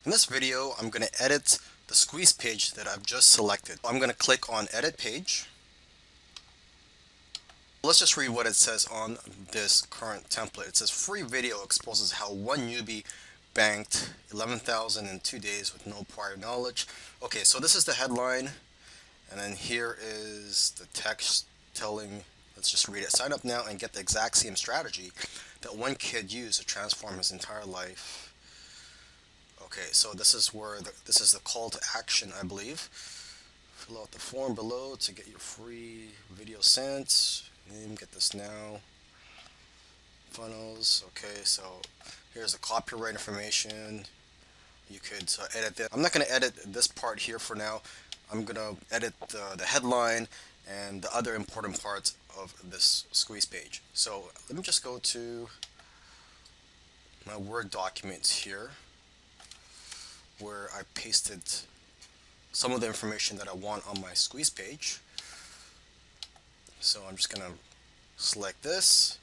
In this video, I'm going to edit the squeeze page that I've just selected. I'm going to click on Edit Page. Let's just read what it says on this current template. It says, free video exposes how one newbie banked 11,000 in 2 days with no prior knowledge. Okay, so this is the headline, and then here is the text telling, let's just read it. Sign up now and get the exact same strategy that one kid used to transform his entire life. Okay, so this is where this is the call to action, I believe. Fill out the form below to get your free video sent. Name, get this now. Funnels. Okay, so here's the copyright information. You could edit that. I'm not going to edit this part here for now. I'm going to edit the headline and the other important parts of this squeeze page. So let me just go to my Word documents here, where I pasted some of the information that I want on my squeeze page. So I'm just going to select this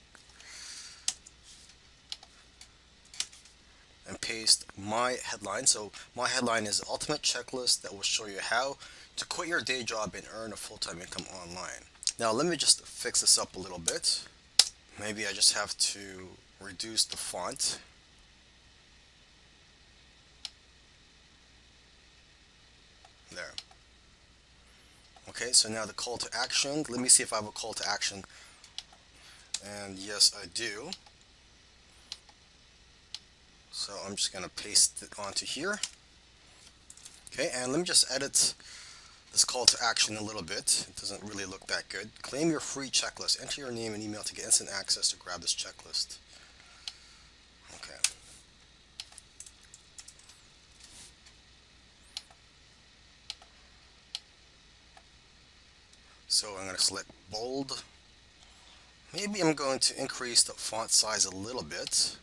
and paste my headline. So my headline is Ultimate Checklist that will show you how to quit your day job and earn a full-time income online. Now let me just fix this up a little bit. Maybe I just have to reduce the font. There. Okay, so now the call to action. Let me see if I have a call to action. And yes, I do. So I'm just going to paste it onto here. Okay, and let me just edit this call to action a little bit. It doesn't really look that good. Claim your free checklist. Enter your name and email to get instant access to grab this checklist. Okay. So I'm going to select bold. Maybe I'm going to increase the font size a little bit.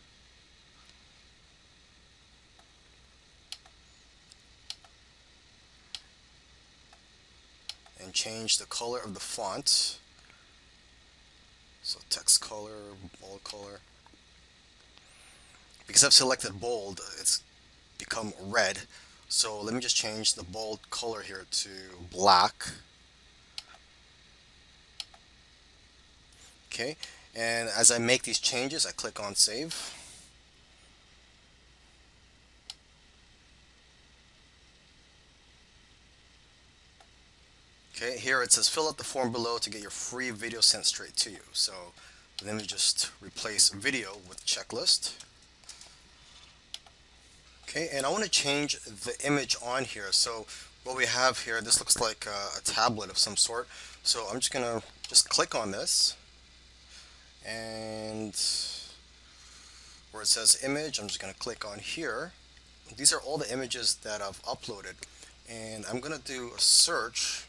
And change the color of the font. So text color, bold color. Because I've selected bold, it's become red. So let me just change the bold color here to black. Okay, and as I make these changes, I click on Save. Okay, here it says fill out the form below to get your free video sent straight to you. So let me just replace video with checklist. Okay, and I want to change the image on here. So what we have here, this looks like a tablet of some sort. So I'm just going to just click on this. And where it says image, I'm just going to click on here. These are all the images that I've uploaded. And I'm going to do a search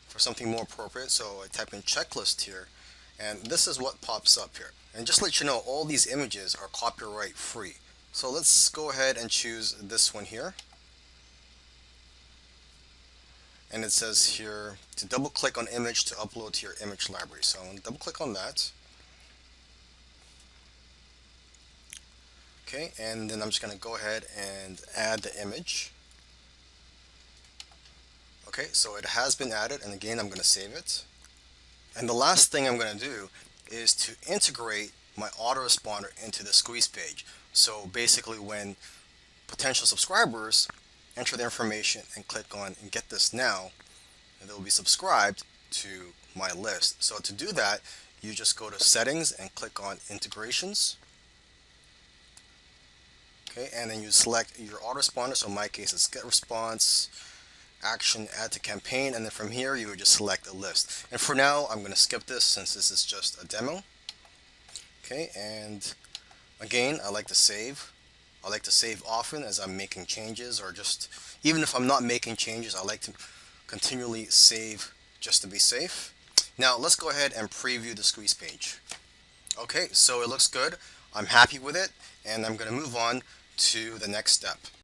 for something more appropriate. So I type in checklist here. And this is what pops up here. And just to let you know, all these images are copyright free. So let's go ahead and choose this one here. And it says here to double click on image to upload to your image library. So I'm going to double click on that. Okay, and then I'm just going to go ahead and add the image. Okay, so it has been added, and again I'm going to save it. And the last thing I'm going to do is to integrate my autoresponder into the squeeze page. So basically when potential subscribers enter their information and click on and get this now, and they'll be subscribed to my list. So to do that, you just go to settings and click on integrations. Okay, and then you select your autoresponder. So in my case it's get response, action, add to campaign, and then from here you would just select a list. And for now I'm going to skip this since this is just a demo. Okay, and again, I like to save. I like to save often as I'm making changes, or just even if I'm not making changes, I like to continually save just to be safe. Now let's go ahead and preview the squeeze page. Okay, so it looks good. I'm happy with it, and I'm going to move on to the next step.